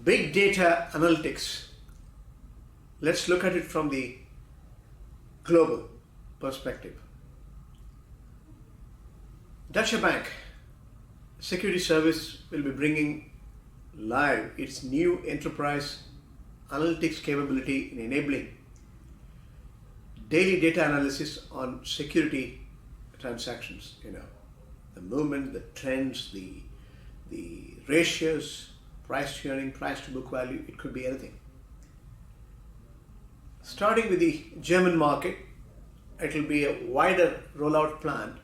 Big data analytics. Let's look at it from the global perspective. Deutsche Bank Security Service will be bringing live its new enterprise analytics capability in enabling daily data analysis on security transactions. The movement, the trends, the ratios, price to earning, price to book value. It could be anything. Starting with the German market, it will be a wider rollout plan.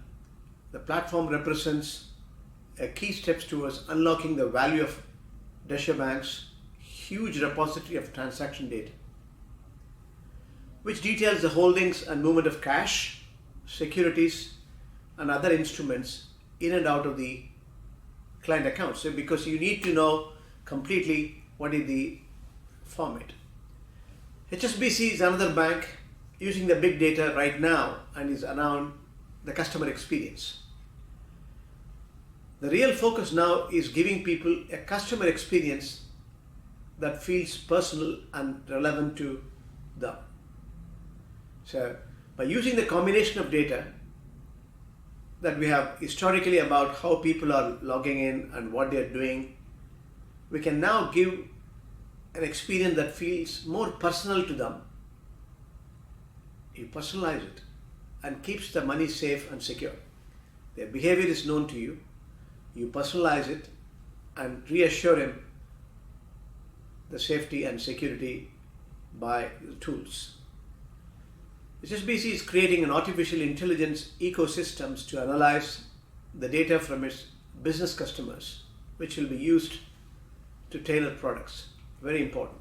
The platform represents a key steps towards unlocking the value of Deutsche Bank's huge repository of transaction data, which details the holdings and movement of cash, securities, and other instruments in and out of the client account. So because you need to know completely what is the format. HSBC is another bank using the big data right now and is around the customer experience. The real focus now is giving people a customer experience that feels personal and relevant to them. So by using the combination of data that we have historically about how people are logging in and what they are doing, we can now give an experience that feels more personal to them. You personalize it and keeps the money safe and secure. Their behavior is known to you. You personalize it and reassure him the safety and security by the tools. HSBC is creating an artificial intelligence ecosystems to analyze the data from its business customers, which will be used to tailor products. Very important.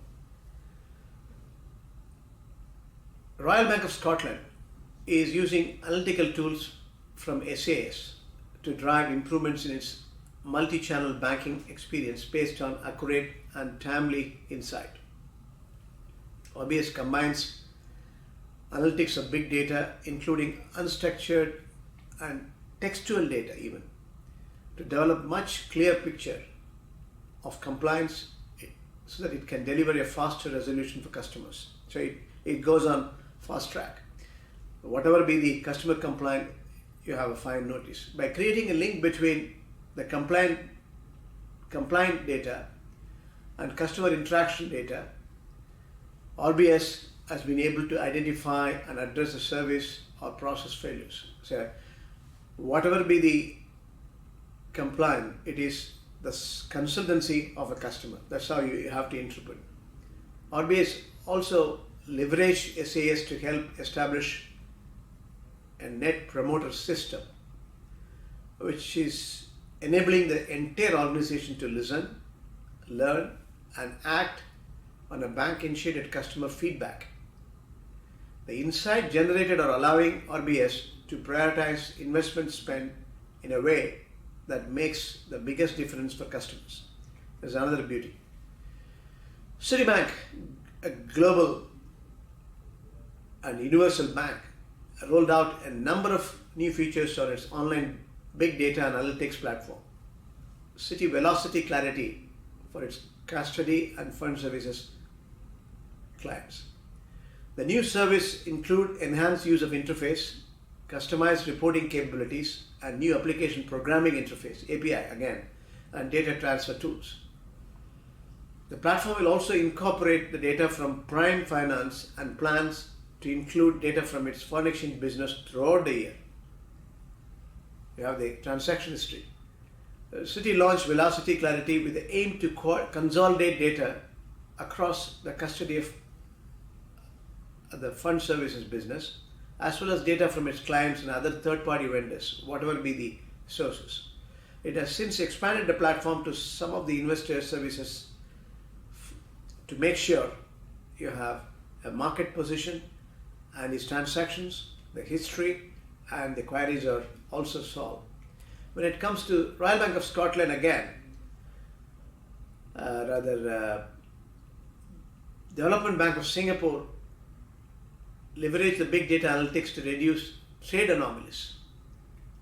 Royal Bank of Scotland is using analytical tools from SAS to drive improvements in its multi-channel banking experience based on accurate and timely insight. OBS combines analytics of big data, including unstructured and textual data even, to develop much clearer picture of compliance so that it can deliver a faster resolution for customers. So it goes on fast track. Whatever be the customer complaint, you have a fine notice. By creating a link between the compliant data and customer interaction data, RBS has been able to identify and address the service or process failures. So whatever be the complaint, it is the consultancy of a customer. That's how you have to interpret. RBS also leverage SAS to help establish a net promoter system, which is enabling the entire organization to listen, learn, and act on a bank-initiated customer feedback. The insight generated are allowing RBS to prioritize investment spend in a way that makes the biggest difference for customers. There's another beauty. Citibank, a global and universal bank, rolled out a number of new features on its online big data analytics platform. Citi Velocity Clarity for its custody and fund services clients. The new service include enhanced use of interface, customized reporting capabilities, and new application programming interface, API again, and data transfer tools. The platform will also incorporate the data from Prime Finance and plans to include data from its foreign exchange business throughout the year. You have the transaction history. Citi launched Velocity Clarity with the aim to consolidate data across the custody of the fund services business, as well as data from its clients and other third-party vendors, whatever be the sources. It has since expanded the platform to some of the investor services to make sure you have a market position and its transactions, the history, and the queries are also solved. When it comes to Royal Bank of Scotland again, Development Bank of Singapore leverage the big data analytics to reduce trade anomalies.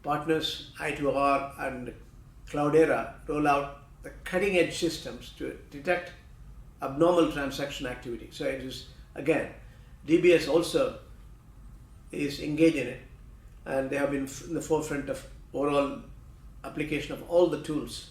Partners I2R and Cloudera roll out the cutting-edge systems to detect abnormal transaction activity. So it is, again, DBS also is engaged in it, and they have been in the forefront of overall application of all the tools.